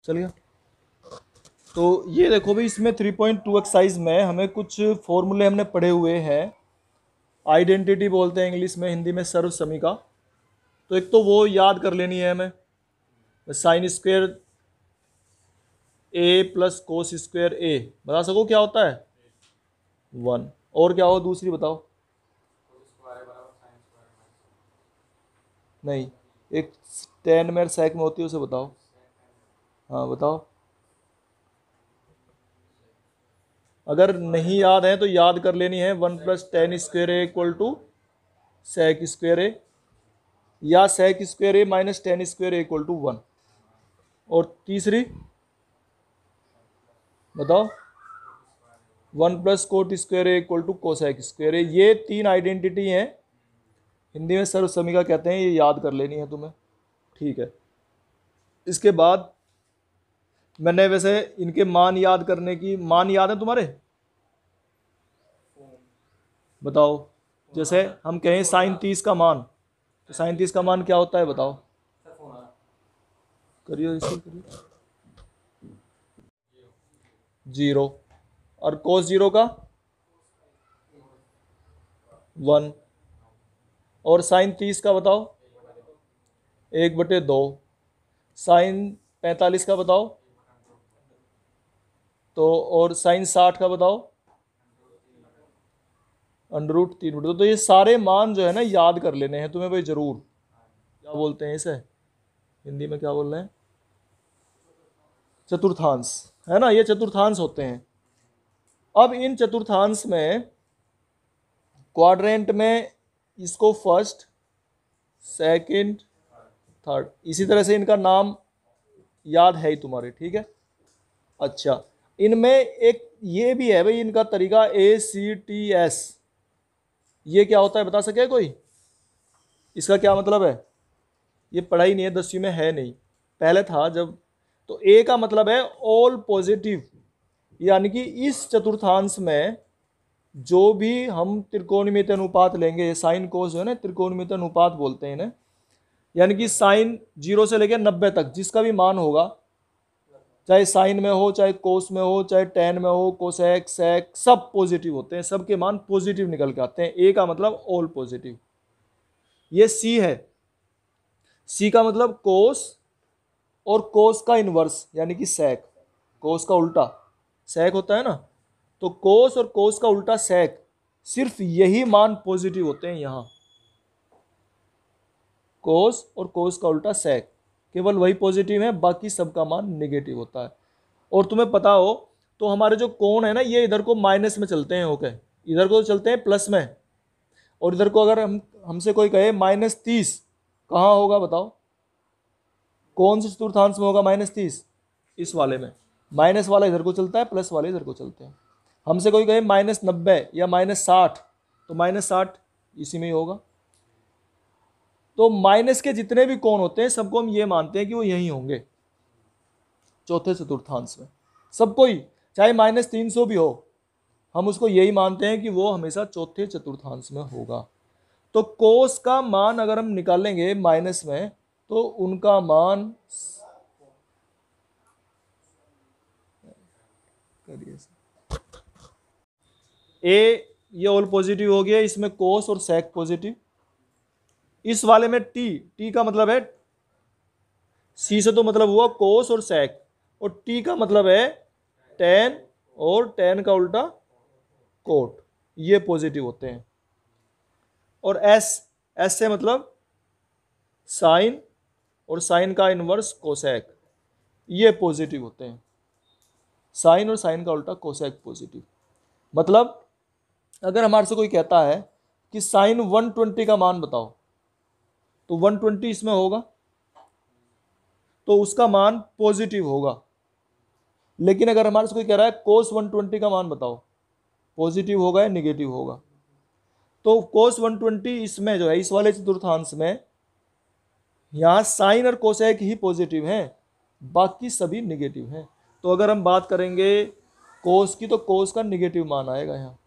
चल गया। तो ये देखो भाई, इसमें 3.2 एक्सरसाइज में हमें कुछ फॉर्मूले हमने पढ़े हुए हैं। आइडेंटिटी बोलते हैं इंग्लिश में, हिंदी में सर्वसमीका। तो एक तो वो याद कर लेनी है हमें, साइन स्क्वेयर ए प्लस कोस स्क्वेयर ए, बता सको क्या होता है? 1। और क्या हो दूसरी बताओ? नहीं, एक टेन में सेक में होती है, उसे बताओ। हाँ बताओ। अगर नहीं याद है तो याद कर लेनी है, 1 + tan² A equal to sec square A, या sec square A minus tan² A equal to 1। और तीसरी बताओ, 1 + cot² A equal to cosec square A. ये 3 आइडेंटिटी हैं, हिंदी में सर्वसमीका कहते हैं, ये याद कर लेनी है तुम्हें। ठीक है, इसके बाद मैंने वैसे इनके मान याद करने की, मान याद है तुम्हारे? बताओ। जैसे हम कहें sin 30 का मान, तो sin 30 का मान क्या होता है बताओ? करियो इसे, करियो। 0। और cos 0 का 1। और sin 30 का बताओ? 1/2। sin 45 का बताओ? तो और sin 60 का बताओ? √3/2। तो ये सारे मान जो है ना याद कर लेने हैं तुम्हें भाई जरूर। क्या बोलते हैं इसे हिंदी में, क्या बोल रहे हैं? चतुर्थांश, है ना, ये चतुर्थांश होते हैं। अब इन चतुर्थांश में क्वाड्रेंट में इसको फर्स्ट, सेकंड, थर्ड, इसी तरह से इनका नाम याद है ही तुम्हारे, ठीक है। अच्छा, इनमें एक ये भी है भाई इनका तरीका, ACTS। ये क्या होता है बता सके कोई? इसका क्या मतलब है? ये पढ़ाई नहीं है, 10वीं में है नहीं, पहले था जब। तो ए का मतलब है ऑल पॉजिटिव, यानी कि इस चतुर्थांश में जो भी हम त्रिकोणमितीय अनुपात लेंगे, साइन कोस जो है ना त्रिकोणमितीय अनुपात बोलते हैं इन्हें, यानी कि साइन 0 से लेकर 90 तक जिसका भी मान होगा, चाहे साइन में हो, चाहे कोस में हो, चाहे टेन में हो, कोसेक सेक, सब पॉजिटिव होते हैं, सबके मान पॉजिटिव निकल के आते हैं। ए का मतलब ऑल पॉजिटिव। ये सी है, सी का मतलब कोस और कोस का इनवर्स यानी कि सेक, कोस का उल्टा सेक होता है ना, तो कोस और कोस का उल्टा सेक, सिर्फ यही मान पॉजिटिव होते हैं यहां। कोस और कोस का उल्टा सेक, केवल वही पॉजिटिव है, बाकी सबका मान नेगेटिव होता है। और तुम्हें पता हो तो हमारे जो कोण है ना, ये इधर को माइनस में चलते हैं, ओके, इधर को चलते हैं प्लस में। और इधर को अगर हमसे कोई कहे -30 कहाँ होगा बताओ? कौन से चतुर्थांश में होगा -30? इस वाले में। माइनस वाला इधर को चलता है, प्लस वाले इधर को चलते हैं। हमसे कोई कहे -90 या -60, तो -60 इसी में ही होगा। तो माइनस के जितने भी कोण होते हैं सबको हम ये मानते हैं कि वो यही होंगे चौथे चतुर्थांश में, सबको ही, चाहे -300 भी हो, हम उसको यही मानते हैं कि वो हमेशा चौथे चतुर्थांश में होगा। तो कोस का मान अगर हम निकालेंगे माइनस में, तो उनका मान ए, ये ऑल पॉजिटिव हो गया, इसमें कोस और सेक पॉजिटिव। इस वाले में टी, टी का मतलब है, सी से तो मतलब हुआ कोस और सेक, और टी का मतलब है टेन, और टेन का उल्टा कोट, ये पॉजिटिव होते हैं। और एस, एस से मतलब साइन, और साइन का इनवर्स कोसेक, ये पॉजिटिव होते हैं। साइन और साइन का उल्टा कोसेक पॉजिटिव। मतलब अगर हमारे से कोई कहता है कि साइन 120 का मान बताओ, तो 120 इसमें होगा, तो उसका मान पॉजिटिव होगा। लेकिन अगर हमारे से कोई कह रहा है कोस 120 का मान बताओ, पॉजिटिव होगा या निगेटिव होगा? तो कोस 120 इसमें जो है, इस वाले चतुर्थांश में, यहाँ साइन और कोसेक ही पॉजिटिव हैं, बाकी सभी निगेटिव हैं। तो अगर हम बात करेंगे कोस की, तो कोस का निगेटिव मान आएगा यहाँ,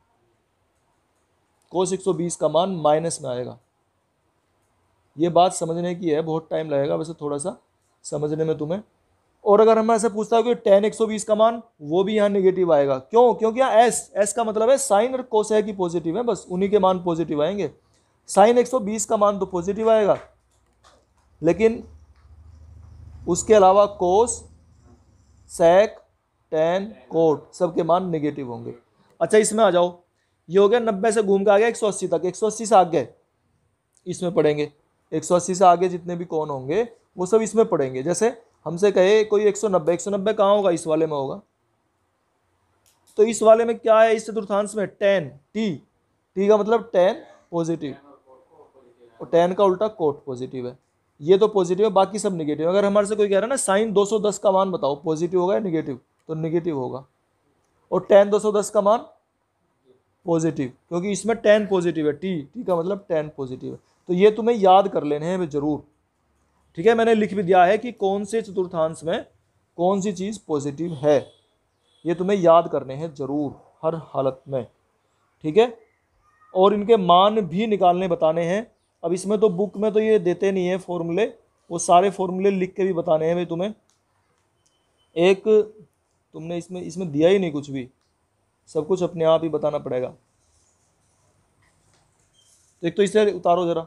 कोस 120 का मान माइनस में आएगा। ये बात समझने की है, बहुत टाइम लगेगा वैसे थोड़ा सा समझने में तुम्हें, और अगर हमें ऐसे पूछता है कि tan 120 का मान, वो भी यहाँ निगेटिव आएगा। क्यों? क्योंकि यहाँ एस का मतलब है साइन और कोसेक ही पॉजिटिव है, बस उन्हीं के मान पॉजिटिव आएंगे। साइन 120 का मान तो पॉजिटिव आएगा, लेकिन उसके अलावा कोस, सेक, टेन, कोट सबके मान नेगेटिव होंगे। अच्छा इसमें आ जाओ, ये हो गया 90 से घूम के आ गया 180 तक, 180 से आगे इसमें पढ़ेंगे, 180 से आगे जितने भी कौन होंगे वो सब इसमें पढ़ेंगे। जैसे हमसे कहे कोई 190, 190 कहाँ होगा? इस वाले में होगा। तो इस वाले में क्या है? इस चतुर्थांश में टेन, टी का मतलब टेन पॉजिटिव, और टेन का उल्टा कोट पॉजिटिव है। ये तो पॉजिटिव है, बाकी सब निगेटिव। अगर हमारे से कोई कह रहा है ना साइन 210 का मान बताओ, पॉजिटिव होगा या निगेटिव? तो निगेटिव होगा। और टेन 210 का मान पॉजिटिव, क्योंकि इसमें टेन पॉजिटिव है, टी का मतलब टेन पॉजिटिव है। तो ये तुम्हें याद कर लेने हैं जरूर, ठीक है। मैंने लिख भी दिया है कि कौन से चतुर्थांश में कौन सी चीज़ पॉजिटिव है, ये तुम्हें याद करने हैं जरूर हर हालत में, ठीक है। और इनके मान भी निकालने बताने हैं। अब इसमें तो बुक में तो ये देते नहीं है फॉर्मूले, वो सारे फॉर्मूले लिख के भी बताने हैं भाई तुम्हें। एक तुमने इसमें दिया ही नहीं कुछ भी, सब कुछ अपने आप ही बताना पड़ेगा। तो एक तो इसे उतारो जरा,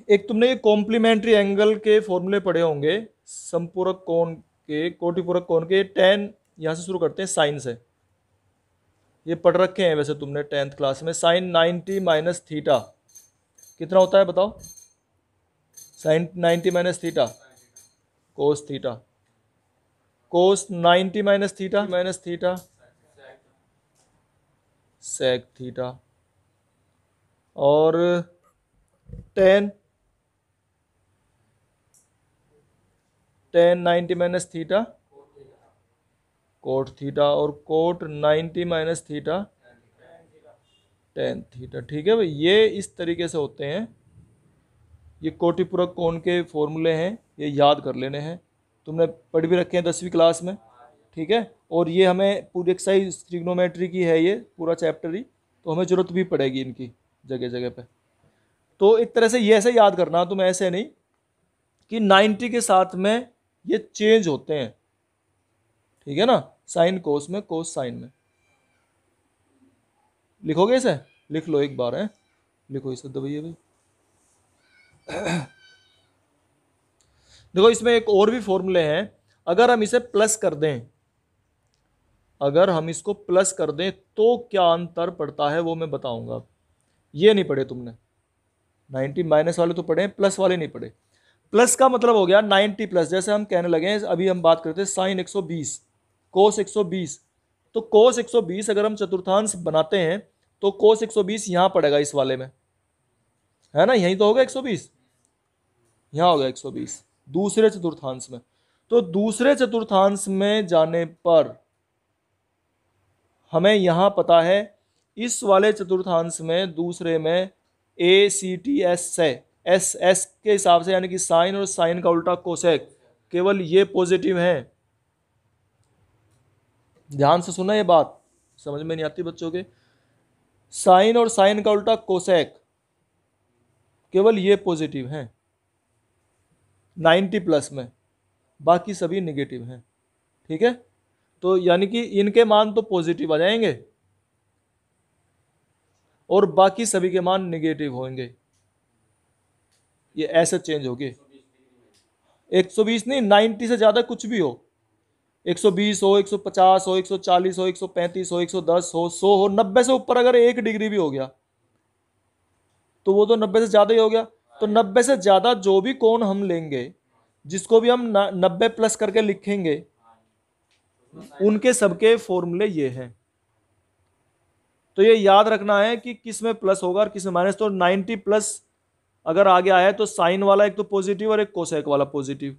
एक तुमने ये कॉम्प्लीमेंट्री एंगल के फॉर्मूले पढ़े होंगे, समपूरक कोण के, कोटिपूरक कोण के। टेन यहाँ से शुरू करते हैं, साइन से, ये पढ़ रखे हैं वैसे तुमने 10th क्लास में। साइन 90 माइनस थीटा कितना होता है बताओ? Sine 90 minus theta cos theta, cos 90 minus theta sec theta, और tan 90 minus theta cot theta, और cot 90 minus theta tan theta, ठीक है भाई। ये इस तरीके से होते हैं, ये कोटिपूरक कोण के फॉर्मूले हैं, ये याद कर लेने हैं। तुमने पढ़ भी रखे हैं 10वीं क्लास में, ठीक है। और ये हमें पूरी एक्सरसाइज ट्रिग्नोमेट्री की है, ये पूरा चैप्टर ही, तो हमें जरूरत भी पड़ेगी इनकी जगह जगह पे। तो एक तरह से ये ऐसे याद करना, तुम ऐसे नहीं कि 90 के साथ में ये चेंज होते हैं, ठीक है ना, साइन कोस में, कोस साइन में। लिखोगे इसे? लिख लो एक बार है, लिखो इसे दबाइए भाई। देखो इसमें एक और भी फॉर्मूले हैं, अगर हम इसे प्लस कर दें, अगर हम इसको प्लस कर दें तो क्या अंतर पड़ता है वो मैं बताऊंगा। ये नहीं पढ़े तुमने, 90 माइनस वाले तो पढ़े, प्लस वाले नहीं पढ़े। प्लस का मतलब हो गया 90 प्लस, जैसे हम कहने लगे हैं, अभी हम बात करते हैं साइन 120 कोस 120, तो कोस 120 अगर हम चतुर्थांश बनाते हैं तो कोस 120 यहां पड़ेगा इस वाले में, है ना, यहीं तो होगा 120, यहां होगा 120 दूसरे चतुर्थांश में। तो दूसरे चतुर्थांश में जाने पर हमें यहां पता है, इस वाले चतुर्थांश में दूसरे में ACTS से एस के हिसाब से, यानी कि साइन और साइन का उल्टा कोसेक, केवल ये पॉजिटिव है। ध्यान से सुना, ये बात समझ में नहीं आती बच्चों के। साइन और साइन का उल्टा कोसेक, केवल ये पॉजिटिव हैं 90 प्लस में, बाकी सभी नेगेटिव हैं, ठीक है। तो यानी कि इनके मान तो पॉजिटिव आ जाएंगे और बाकी सभी के मान नेगेटिव होंगे, ये ऐसे चेंज होंगे। 120 नहीं, 90 से ज्यादा कुछ भी हो, 120 हो, 150 हो, 140 हो, 135 हो, 110 हो, 100 हो, 90 से ऊपर अगर 1 डिग्री भी हो गया तो वो तो 90 से ज्यादा ही हो गया। तो 90 से ज्यादा जो भी कोण हम लेंगे, जिसको भी हम 90 प्लस करके लिखेंगे, उनके सबके फॉर्मूले ये हैं। तो ये याद रखना है कि किस में प्लस होगा और किस में माइनस। तो 90 प्लस अगर आ गया है तो साइन वाला एक तो पॉजिटिव और एक कोसेक वाला पॉजिटिव,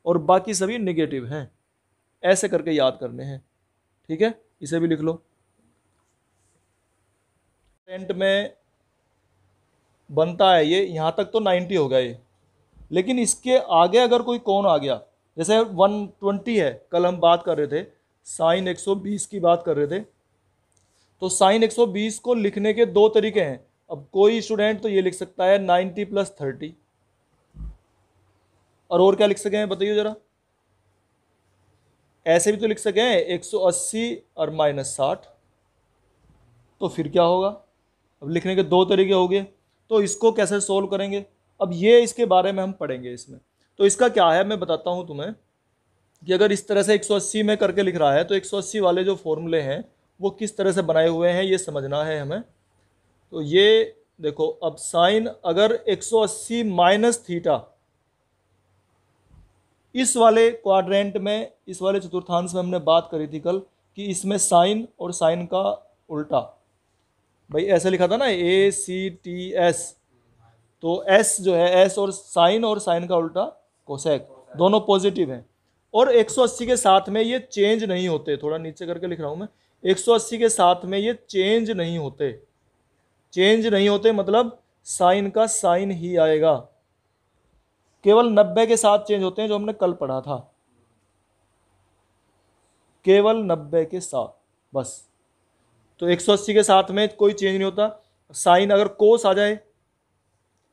और बाकी सभी नेगेटिव हैं, ऐसे करके याद करने हैं, ठीक है। इसे भी लिख लो। टेंट में बनता है ये, यहां तक तो 90 हो गया ये, लेकिन इसके आगे अगर कोई कोण आ गया, जैसे 120 है, कल हम बात कर रहे थे साइन 120 की बात कर रहे थे, तो साइन 120 को लिखने के दो तरीके हैं। अब कोई स्टूडेंट तो ये लिख सकता है 90 प्लस 30, और क्या लिख सके हैं बताइए जरा, ऐसे भी तो लिख सके हैं 180 और -60। तो फिर क्या होगा, अब लिखने के दो तरीके हो गए, तो इसको कैसे सोल्व करेंगे, अब ये इसके बारे में हम पढ़ेंगे इसमें। तो इसका क्या है मैं बताता हूँ तुम्हें कि अगर इस तरह से 180 में करके लिख रहा है तो 180 वाले जो फॉर्मूले हैं वो किस तरह से बनाए हुए हैं ये समझना है हमें। तो ये देखो, अब साइन अगर 180 माइनस थीटा, इस वाले क्वाड्रेंट में, इस वाले चतुर्थांश में हमने बात करी थी कल कि इसमें साइन और साइन का उल्टा, भाई ऐसे लिखा था ना ACTS, तो S जो है S और साइन का उल्टा कोसेक, दोनों पॉजिटिव हैं। और 180 के साथ में ये चेंज नहीं होते, थोड़ा नीचे करके लिख रहा हूं मैं, 180 के साथ में ये चेंज नहीं होते। चेंज नहीं होते मतलब साइन का साइन ही आएगा, केवल 90 के साथ चेंज होते हैं जो हमने कल पढ़ा था, केवल 90 के साथ बस। तो 180 के साथ में कोई चेंज नहीं होता। साइन अगर कोस आ जाए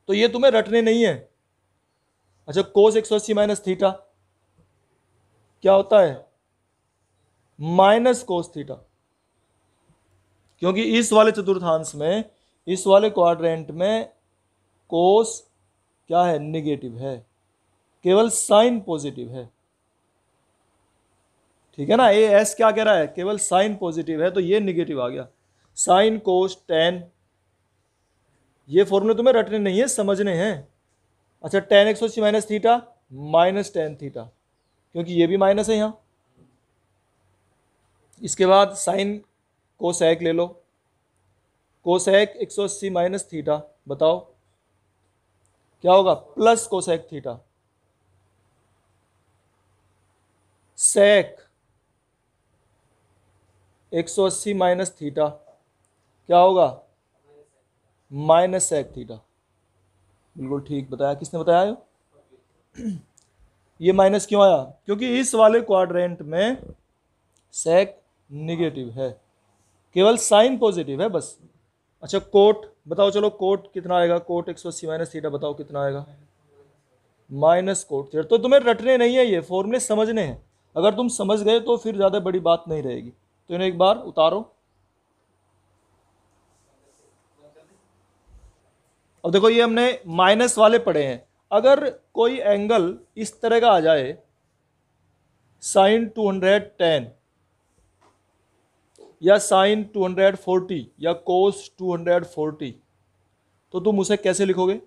तो ये तुम्हें रटने नहीं है। अच्छा, कोस 180 माइनस थीटा क्या होता है, माइनस कोस थीटा, क्योंकि इस वाले चतुर्थांश में, इस वाले क्वाड्रेंट में कोस क्या है, निगेटिव है, केवल साइन पॉजिटिव है। ठीक है ना, ये एस क्या कह रहा है, केवल साइन पॉजिटिव है, तो ये निगेटिव आ गया। साइन कोस टेन, ये फॉर्मूले तुम्हें रटने नहीं है, समझने हैं। अच्छा, ten 180 minus theta minus tan theta, क्योंकि ये भी माइनस है यहाँ। इसके बाद साइन कोसेक ले लो, कोसेक 180 माइनस थीटा, बताओ क्या होगा, प्लस कोसेक थीटा। सेक 180 माइनस थीटा क्या होगा, माइनस सेक थीटा। बिल्कुल ठीक बताया, किसने बताया ये माइनस क्यों आया, क्योंकि इस वाले क्वाड्रेंट में सेक निगेटिव है, केवल साइन पॉजिटिव है बस। अच्छा, कोट बताओ, चलो कोट कितना आएगा, कोट 180 माइनस थीटा बताओ कितना आएगा, माइनस कोट थीटा। तो तुम्हें रटने नहीं है, ये फॉर्मूले समझने हैं। अगर तुम समझ गए तो फिर ज़्यादा बड़ी बात नहीं रहेगी। तो इन्हें एक बार उतारो। अब देखो, ये हमने माइनस वाले पढ़े हैं। अगर कोई एंगल इस तरह का आ जाए, साइन 210 या साइन 240 या कोस 240, तो तुम उसे कैसे लिखोगे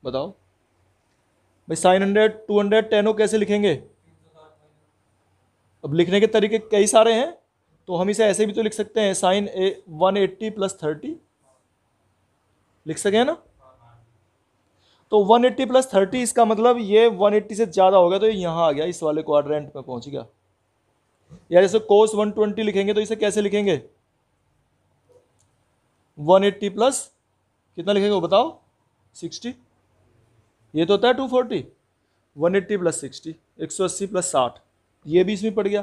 बताओ भाई, साइन 210 को कैसे लिखेंगे। अब लिखने के तरीके कई सारे हैं, तो हम इसे ऐसे भी तो लिख सकते हैं, साइन 180 प्लस 30 लिख सके ना। तो 180 प्लस 30, इसका मतलब ये 180 से ज़्यादा हो गया, तो ये यहाँ आ गया, इस वाले क्वाड्रेंट में पहुँच गया। या जैसे कोस 120 लिखेंगे तो इसे कैसे लिखेंगे, 180 प्लस कितना लिखेंगे वो बताओ, 60। ये तो होता है 240, 180 प्लस 60, 180 प्लस 60, ये भी इसमें पड़ गया।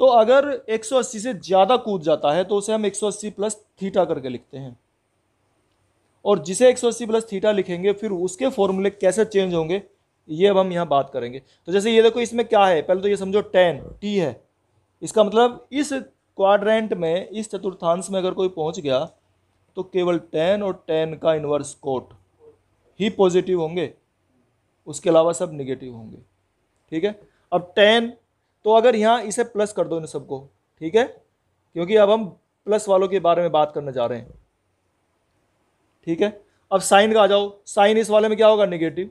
तो अगर 180 से ज़्यादा कूद जाता है तो उसे हम 180 प्लस थीटा करके लिखते हैं। और जिसे 180 प्लस थीटा लिखेंगे फिर उसके फॉर्मूले कैसे चेंज होंगे ये अब हम यहाँ बात करेंगे। तो जैसे ये देखो, इसमें क्या है, पहले तो ये समझो टेन टी है, इसका मतलब इस क्वाड्रेंट में, इस चतुर्थांश में अगर कोई पहुँच गया तो केवल टेन और टेन का इन्वर्स कोट ही पॉजिटिव होंगे, उसके अलावा सब निगेटिव होंगे। ठीक है, अब टेन, तो अगर यहाँ इसे प्लस कर दो इन सबको, ठीक है, क्योंकि अब हम प्लस वालों के बारे में बात करने जा रहे हैं। ठीक है, अब साइन का आ जाओ, साइन इस वाले में क्या होगा, निगेटिव,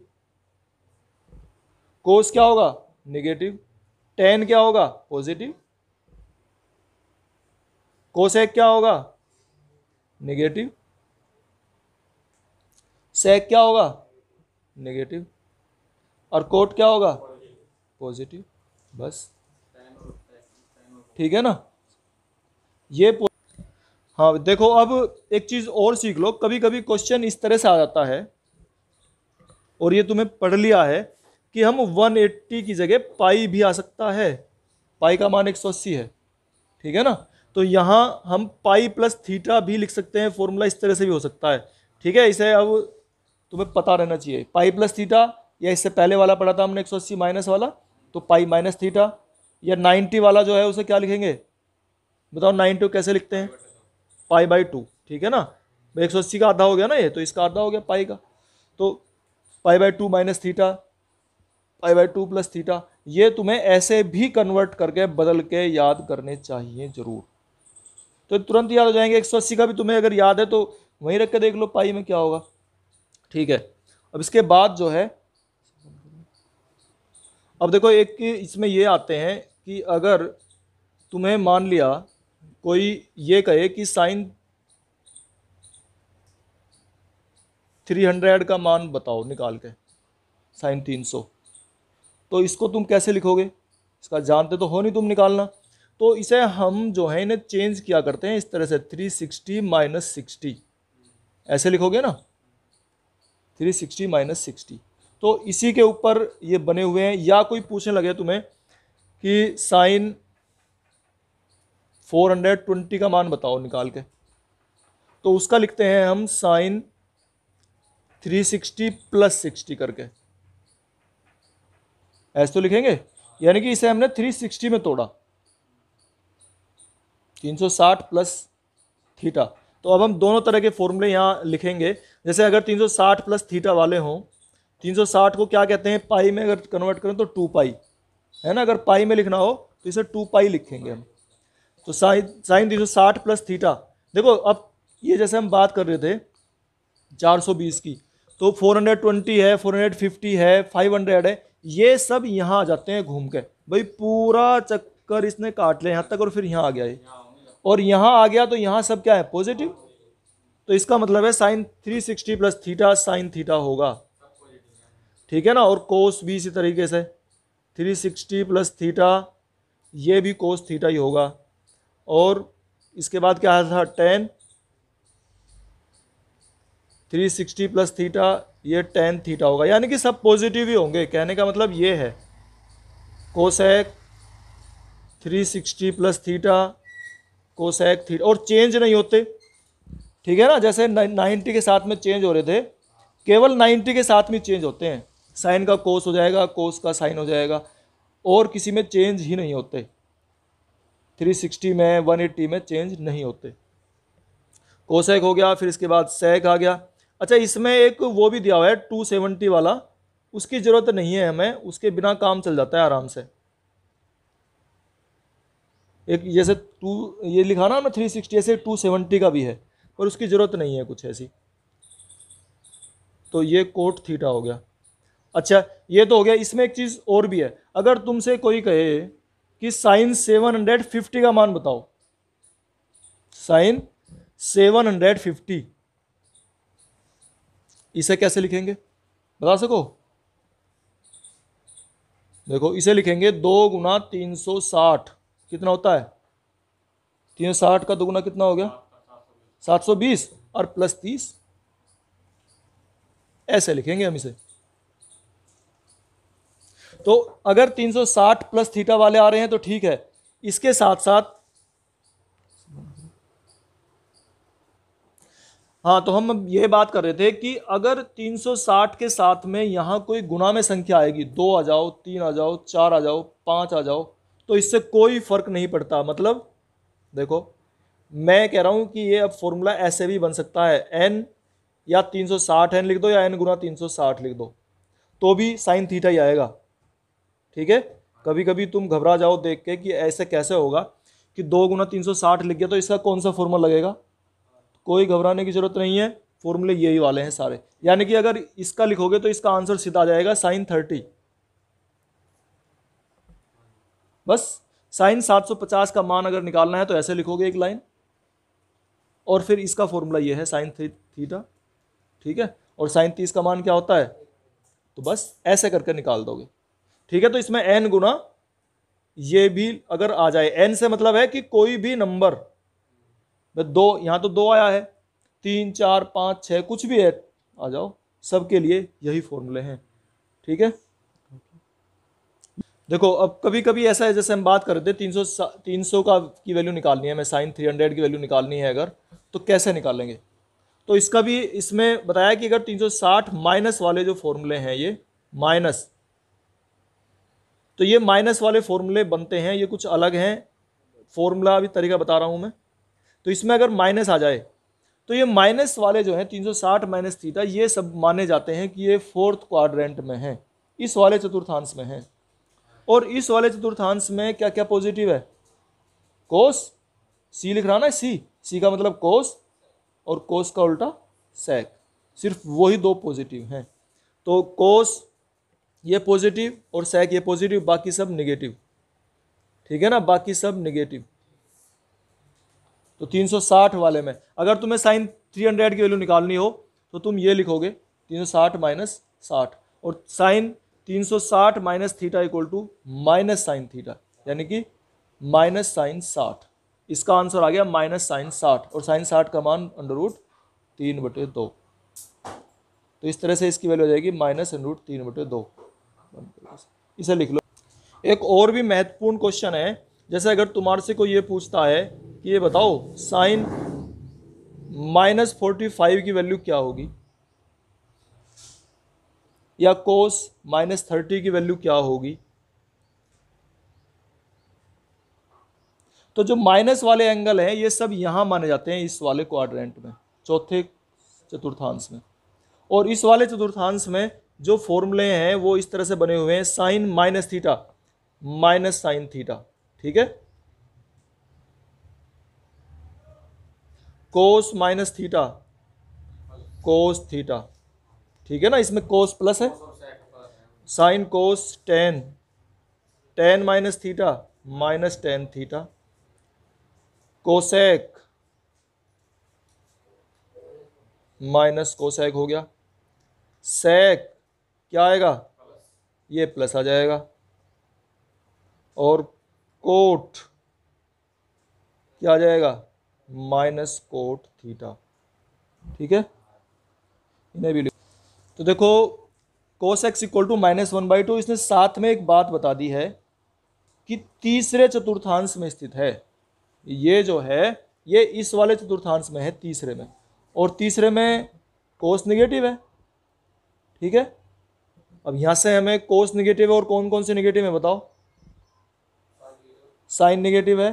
कोस क्या होगा, निगेटिव, टेन क्या होगा, पॉजिटिव, कोसेक क्या होगा, निगेटिव, सेक क्या होगा, नेगेटिव, और कोट क्या होगा, पॉजिटिव, बस। ठीक है ना, ये हाँ देखो, अब एक चीज़ और सीख लो, कभी कभी क्वेश्चन इस तरह से आ जाता है, और ये तुम्हें पढ़ लिया है कि हम 180 की जगह पाई भी आ सकता है, पाई का मान 180 है, ठीक है ना। तो यहाँ हम पाई प्लस थीटा भी लिख सकते हैं, फॉर्मूला इस तरह से भी हो सकता है। ठीक है, इसे अब तुम्हें पता रहना चाहिए, पाई प्लस थीटा या इससे पहले वाला पढ़ा था हमने 180 माइनस वाला, तो पाई माइनस थीटा, या 90 वाला जो है उसे क्या लिखेंगे बताओ, 90 कैसे लिखते हैं, पाई बाई 2, ठीक है ना। 180 का आधा हो गया ना ये, तो इसका आधा हो गया पाई का, तो pi by 2 minus theta, pi by 2 plus theta. ये तुम्हें ऐसे भी कन्वर्ट करके बदल के याद करने चाहिए जरूर, तो तुरंत याद हो जाएंगे। 180 का भी तुम्हें अगर याद है तो वहीं रख के देख लो पाई में क्या होगा, ठीक है। अब इसके बाद जो है, अब देखो एक इसमें ये आते हैं कि अगर तुम्हें मान लिया कोई ये कहे कि साइन 300 का मान बताओ निकाल के, साइन 300, तो इसको तुम कैसे लिखोगे, इसका जानते तो हो नहीं तुम निकालना। तो इसे हम जो है इन्हें चेंज किया करते हैं इस तरह से, 360 माइनस 60, ऐसे लिखोगे ना, 360 माइनस 60। तो इसी के ऊपर ये बने हुए हैं। या कोई पूछने लगे तुम्हें कि साइन 420 का मान बताओ निकाल के, तो उसका लिखते हैं हम साइन 360 प्लस 60 करके, ऐसे तो लिखेंगे। यानी कि इसे हमने 360 में तोड़ा, 360 प्लस थीटा। तो अब हम दोनों तरह के फॉर्मूले यहाँ लिखेंगे। जैसे अगर 360 प्लस थीटा वाले हों, 360 को क्या कहते हैं पाई में अगर कन्वर्ट करें तो 2 पाई है ना, अगर पाई में लिखना हो तो इसे 2 पाई लिखेंगे हम। तो साइन 360 प्लस थीटा, देखो अब ये जैसे हम बात कर रहे थे 420 की, तो 420 है, 450 है, 500 है, ये सब यहाँ आ जाते हैं घूम के। भाई पूरा चक्कर इसने काट लिया यहाँ तक और फिर यहाँ आ गया ये, और यहाँ आ गया तो यहाँ सब क्या है पॉजिटिव। तो इसका मतलब है sine 360 plus theta sine theta होगा, ठीक है ना। और कोस भी इसी तरीके से 360 प्लस थीटा, ये भी कोस थीटा ही होगा। और इसके बाद क्या था टेन, 360 प्लस थीटा, ये टेन थीटा होगा। यानी कि सब पॉजिटिव ही होंगे, कहने का मतलब ये है। Cosec 360 plus theta, cosec theta, और चेंज नहीं होते, ठीक है ना। जैसे 90 के साथ में चेंज हो रहे थे, केवल 90 के साथ में चेंज होते हैं, साइन का कोस हो जाएगा, कोस का साइन हो जाएगा, और किसी में चेंज ही नहीं होते। 360 में 180 में चेंज नहीं होते। कोसेक हो गया, फिर इसके बाद सेक आ गया। अच्छा इसमें एक वो भी दिया हुआ है 270 वाला, उसकी ज़रूरत नहीं है हमें, उसके बिना काम चल जाता है आराम से। एक जैसे ये लिखा ना 360, ऐसे 270 का भी है, पर उसकी ज़रूरत नहीं है कुछ ऐसी। तो ये कोट थीटा हो गया। अच्छा ये तो हो गया। इसमें एक चीज़ और भी है, अगर तुमसे कोई कहे कि साइन 750 का मान बताओ, साइन 750, इसे कैसे लिखेंगे बता सको? देखो इसे लिखेंगे 2 गुना 360, कितना होता है 360 का 2 गुना कितना हो गया 720, और प्लस 30, ऐसे लिखेंगे हम इसे। तो अगर 360 प्लस थीटा वाले आ रहे हैं तो ठीक है, इसके साथ साथ हाँ, तो हम ये बात कर रहे थे कि अगर 360 के साथ में यहाँ कोई गुणा में संख्या आएगी, 2 आ जाओ, 3 आ जाओ, 4 आ जाओ, 5 आ जाओ, तो इससे कोई फर्क नहीं पड़ता। मतलब देखो मैं कह रहा हूँ कि ये अब फॉर्मूला ऐसे भी बन सकता है, n या 360 n लिख दो या n गुना 360 लिख दो, तो भी साइन थीटा ही आएगा, ठीक है। कभी कभी तुम घबरा जाओ देख के कि ऐसे कैसे होगा कि 2 गुना 360 लिख गया तो इसका कौन सा फॉर्मूला लगेगा। कोई घबराने की जरूरत नहीं है, फॉर्मूले यही वाले हैं सारे। यानी कि अगर इसका लिखोगे तो इसका आंसर सीधा आ जाएगा साइन 30। बस साइन 750 का मान अगर निकालना है तो ऐसे लिखोगे एक लाइन, और फिर इसका फॉर्मूला ये है साइन थीटा, ठीक है। और साइन 30 का मान क्या होता है, तो बस ऐसे करके निकाल दोगे, ठीक है। तो इसमें n गुना ये भी अगर आ जाए, n से मतलब है कि कोई भी नंबर, 2 यहाँ तो 2 आया है, 3 4 5 6 कुछ भी है आ जाओ, सबके लिए यही फॉर्मूले हैं, ठीक है। देखो अब कभी कभी ऐसा है, जैसे हम बात कर रहे थे 300 का की वैल्यू निकालनी है, हमें साइन 300 की वैल्यू निकालनी है अगर, तो कैसे निकालेंगे। तो इसका भी इसमें बताया कि अगर 360 माइनस वाले जो फॉर्मूले हैं ये, माइनस, तो ये माइनस वाले फॉर्मूले बनते हैं, ये कुछ अलग हैं, फॉर्मूला अभी तरीका बता रहा हूं मैं। तो इसमें अगर माइनस आ जाए तो ये माइनस वाले जो हैं 360 माइनस थीटा, ये सब माने जाते हैं कि ये फोर्थ क्वाड्रेंट में है, इस वाले चतुर्थांश में है। और इस वाले चतुर्थांश में क्या क्या पॉजिटिव है? कोस, सी लिख रहा ना, सी का मतलब कोस, और कोस का उल्टा सेक, सिर्फ वही दो पॉजिटिव हैं। तो कोस ये पॉजिटिव और सेक ये पॉजिटिव, बाकी सब नेगेटिव, ठीक है ना, बाकी सब नेगेटिव। तो 360 वाले में अगर तुम्हें साइन 300 की वैल्यू निकालनी हो तो तुम ये लिखोगे 360 माइनस 60, और sine 360 minus theta equal to minus sine theta, यानी कि माइनस साइन 60। इसका आंसर आ गया माइनस साइन 60, और साइन 60 का मान √3/2। तो इस तरह से इसकी वैल्यू हो जाएगी माइनस √3/2। इसे लिख लो। एक और भी महत्वपूर्ण क्वेश्चन है, जैसे अगर तुम्हारे से कोई ये पूछता है कि ये बताओ साइन -45 की वैल्यू क्या होगी, या कोस -30 की वैल्यू क्या होगी, तो जो माइनस वाले एंगल हैं ये सब यहां माने जाते हैं, इस वाले क्वाड्रेंट में, चौथे चतुर्थांश में। और इस वाले चतुर्थांश में जो फॉर्मूले हैं वो इस तरह से बने हुए हैं, sine minus theta minus sine theta, ठीक है, cos minus theta cos theta, ठीक है ना, इसमें कोस प्लस है, sine cos tan, tan minus theta minus tan theta, cosec minus cosec हो गया, सेक क्या आएगा, ये प्लस आ जाएगा, और कोट क्या आ जाएगा, माइनस कोट थीटा, ठीक है, इन्हें भी तो देखो कोस एक्स इक्वल टू -1/2। इसने साथ में एक बात बता दी है कि तीसरे चतुर्थांश में स्थित है, ये जो है ये इस वाले चतुर्थांश में है, तीसरे में, और तीसरे में कोस नेगेटिव है, ठीक है। अब यहां से हमें कोस नेगेटिव है, और कौन कौन से नेगेटिव है बताओ, साइन नेगेटिव है,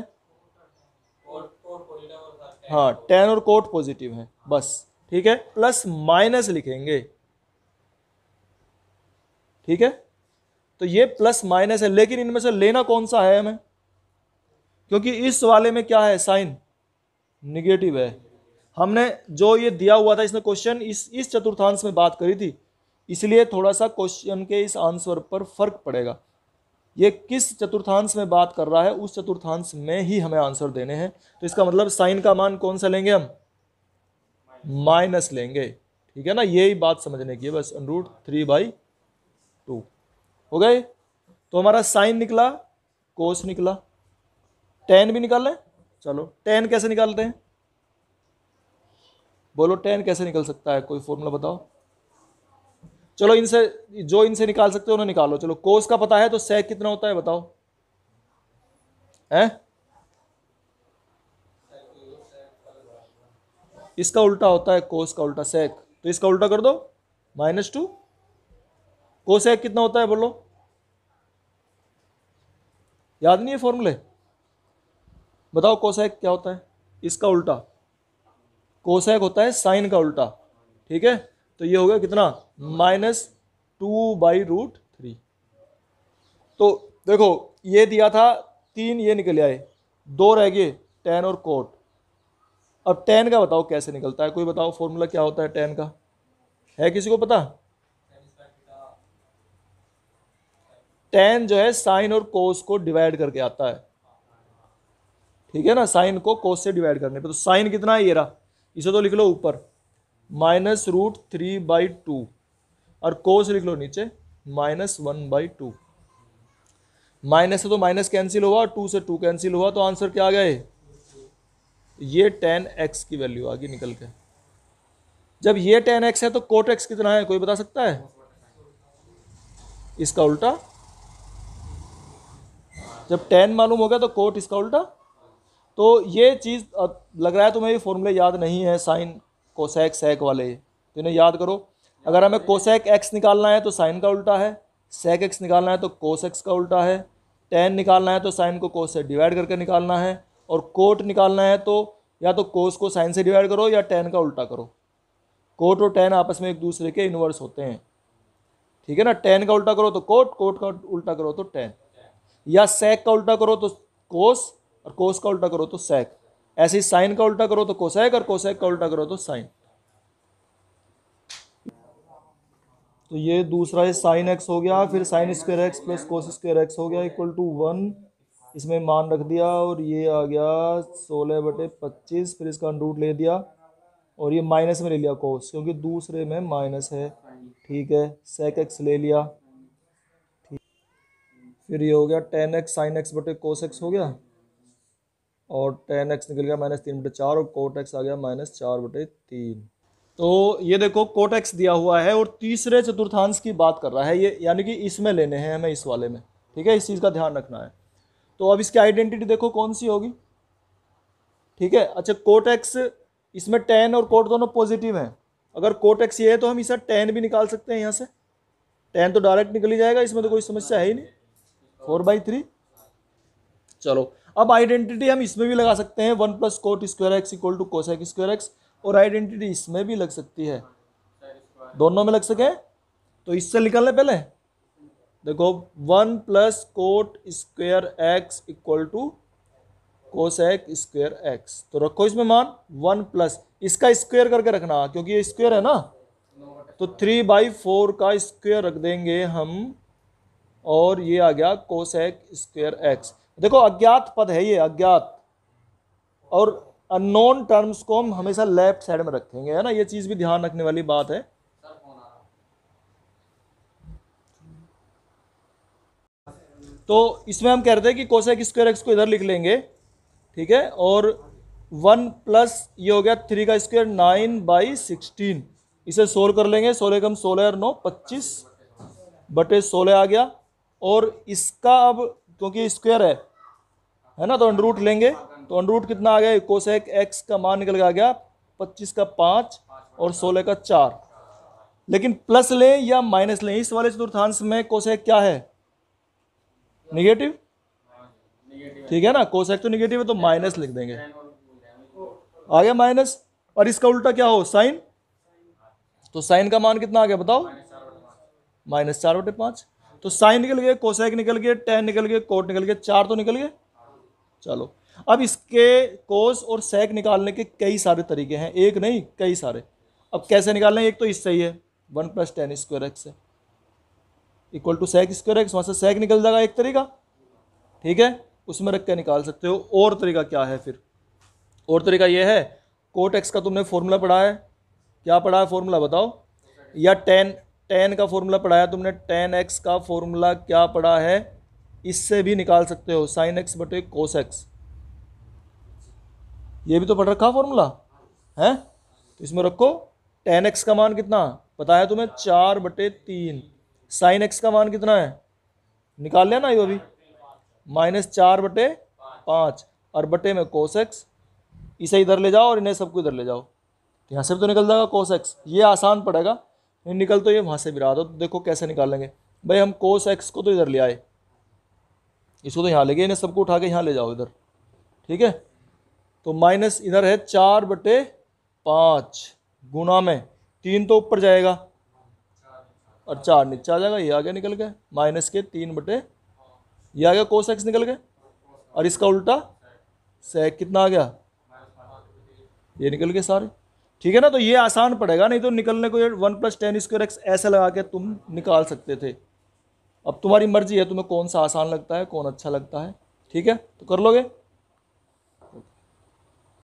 हाँ, टेन और कोट पॉजिटिव है, बस, ठीक है, प्लस माइनस लिखेंगे, ठीक है। तो ये प्लस माइनस है, लेकिन इनमें से लेना कौन सा है हमें, क्योंकि इस वाले में क्या है, साइन निगेटिव है। हमने जो ये दिया हुआ था इसमें क्वेश्चन, इस चतुर्थांश में बात करी थी, इसलिए थोड़ा सा क्वेश्चन के इस आंसर पर फर्क पड़ेगा। ये किस चतुर्थांश में बात कर रहा है, उस चतुर्थांश में ही हमें आंसर देने हैं। तो इसका मतलब साइन का मान कौन सा लेंगे हम, माइनस लेंगे, ठीक है ना, यही बात समझने की है बस, √3/2 हो गए। तो हमारा साइन निकला, कोस निकला, टेन भी निकाल लें, चलो टेन कैसे निकालते हैं, बोलो टेन कैसे निकल सकता है, कोई फॉर्मूला बताओ, चलो इनसे जो इनसे निकाल सकते हो उन्हें निकालो। चलो कोस का पता है, तो सेक कितना होता है बताओ, है इसका उल्टा होता है, कोस का उल्टा सेक, तो इसका उल्टा कर दो -2। कोसेक कितना होता है बोलो, याद नहीं है फॉर्मूले, बताओ कोसेक क्या होता है, इसका उल्टा, कोसेक होता है साइन का उल्टा, ठीक है। तो ये हो गया कितना, -2/√3। तो देखो ये दिया था 3, ये निकल आए, 2 रह गए, टेन और कोट। अब टेन का बताओ कैसे निकलता है, कोई बताओ फॉर्मूला क्या होता है टेन का, है किसी को पता? टेन जो है साइन और कोस को डिवाइड करके आता है, ठीक है ना, साइन को कोस से डिवाइड करने पे। तो साइन कितना है, ये रहा, इसे तो लिख लो ऊपर -√3/2, और कोस लिख लो नीचे -1/2। माइनस से तो माइनस कैंसिल हुआ, 2 से 2 कैंसिल हुआ, तो आंसर क्या आ गया, ये tan x की वैल्यू आ गई निकल के। जब ये tan x है तो कोट x कितना है, कोई बता सकता है? इसका उल्टा। जब tan मालूम हो गया तो कोट इसका उल्टा। तो ये चीज़ लग रहा है तुम्हें ये फॉर्मूले याद नहीं है, साइन कोसेक सेक वाले, तो इन्हें याद करो। अगर हमें कोसेक एक्स निकालना है तो साइन का उल्टा है, सेक एक्स निकालना है तो कोस एक्स का उल्टा है, टेन निकालना है तो साइन को कोस से डिवाइड करके निकालना है, और कोट निकालना है तो या तो कोस को साइन से डिवाइड करो या टेन का उल्टा करो। कोट और टेन आपस में एक दूसरे के इन्वर्स होते हैं, ठीक है ना। टेन का उल्टा करो तो कोट, कोट का उल्टा करो तो टेन, या सेक का उल्टा करो तो कोस और कोस का उल्टा करो तो सेक। ऐसे ही साइन का उल्टा करो तो कोसेक और कोसेक का उल्टा करो तो साइन। तो ये दूसरा है साइन एक्स हो गया, फिर sine square x plus cos square x हो गया इक्वल टू 1, इसमें मान रख दिया और ये आ गया 16/25, फिर इसका अंडर रूट ले दिया और ये माइनस में ले लिया कोस क्योंकि दूसरे में माइनस है, ठीक है। सेक एक्स ले लिया, ठीक। फिर ये हो गया tan x साइन एक्स बटे कोस एक्स हो गया और tan x निकल गया -3/4 और कोट एक्स आ गया -4/3। तो ये देखो कोट एक्स दिया हुआ है और तीसरे चतुर्थांश की बात कर रहा है ये, यानी कि इसमें लेने हैं हमें, इस वाले में, ठीक है। इस चीज़ का ध्यान रखना है। तो अब इसकी आइडेंटिटी देखो कौन सी होगी, ठीक है। अच्छा, कोट एक्स, इसमें टेन और कोट दोनों पॉजिटिव हैं। अगर कोट एक्स ये है तो हम इसे टेन भी निकाल सकते हैं यहाँ से, टेन तो डायरेक्ट निकल ही जाएगा, इसमें तो कोई समस्या है ही नहीं, 4/3। चलो अब आइडेंटिटी हम इसमें भी लगा सकते हैं, 1 + cot square x equal to cosec square x, और आइडेंटिटी इसमें भी लग सकती है, दोनों में लग सके। तो इससे निकालने पहले देखो 1 + cot square x equal to cosec square x, तो रखो इसमें मान 1 प्लस इसका स्क्वायर करके रखना क्योंकि ये स्क्वायर है ना, तो 3/4 का स्क्वायर रख देंगे हम और ये आ गया कोसेक स्क्वायर एक्स। देखो अज्ञात पद है ये, अज्ञात, और अननोन टर्म्स को हम हमेशा लेफ्ट साइड में रखेंगे, है ना, ये चीज भी ध्यान रखने वाली बात है। तो इसमें हम कह रहे थे कि कोसेक स्क्वायर एक्स को इधर लिख लेंगे, ठीक है, और 1 प्लस ये हो गया 3 का स्क्वायर 9/16, इसे सोल्व कर लेंगे, 16 कम 16 और 9 25/16 आ गया। और इसका अब क्योंकि स्क्वायर है ना, तो अंडर रूट लेंगे, तो अंडर रूट कितना आ गया, कोसेक एक्स का मान निकल के आ गया 25 का 5 और 16 का 4। लेकिन प्लस लें या माइनस लें, इस वाले चतुर्थांश में कोसेक क्या है, निगेटिव, ठीक है ना, कोसेक तो निगेटिव है तो माइनस लिख देंगे, आ गया माइनस। और इसका उल्टा क्या हो, साइन, तो साइन का मान कितना आ गया बताओ, -4/5। तो साइन निकल गए, कोसेक निकल गए, टेन निकल गए, कोट निकल गए, 4 तो निकल गए। चलो अब इसके कोस और सेक निकालने के कई सारे तरीके हैं, एक नहीं कई सारे। अब कैसे निकालना है, एक तो इससे ही है 1 + tan स्क्वायर एक्स है equal to sec square x, वहाँ से सेक निकल जाएगा एक तरीका, ठीक है, उसमें रख के निकाल सकते हो। और तरीका क्या है फिर, और तरीका ये है, कोट एक्स का तुमने फॉर्मूला पढ़ा है, क्या पढ़ा है फॉर्मूला बताओ, या टेन का फॉर्मूला पढ़ा है तुमने, tan x का फॉर्मूला क्या पढ़ा है, इससे भी निकाल सकते हो sin x बटे कोस एक्स, ये भी तो पढ़ रखा फॉर्मूला है। तो इसमें रखो tan x का मान कितना पता है तुम्हें, 4/3, sin x का मान कितना है निकाल लिया ना ये अभी, -4/5 और बटे में कोस एक्स, इसे इधर ले जाओ और इन्हें सबको इधर ले जाओ, यहाँ से भी तो निकल जाएगा कोस एक्स, ये आसान पड़ेगा, निकल तो ये वहाँ से भी रहा। तो देखो कैसे निकालेंगे भाई, हम कोस एक्स को तो इधर ले आए, इसको तो यहाँ ले गए, इन्हें सबको उठा के यहाँ ले जाओ इधर, ठीक है। तो माइनस इधर है 4/5 गुना में 3 तो ऊपर जाएगा और 4 नीचे आ जाएगा, ये आ गया निकल गया -3/, ये आ गया कोस एक्स निकल गया, और इसका उल्टा सेक कितना आ गया, ये निकल गए सारे, ठीक है ना। तो ये आसान पड़ेगा, नहीं तो निकलने को ये 1 + tan स्क्वायर एक्स ऐसे लगा के तुम निकाल सकते थे। अब तुम्हारी मर्जी है तुम्हें कौन सा आसान लगता है, कौन अच्छा लगता है, ठीक है, तो कर लोगे।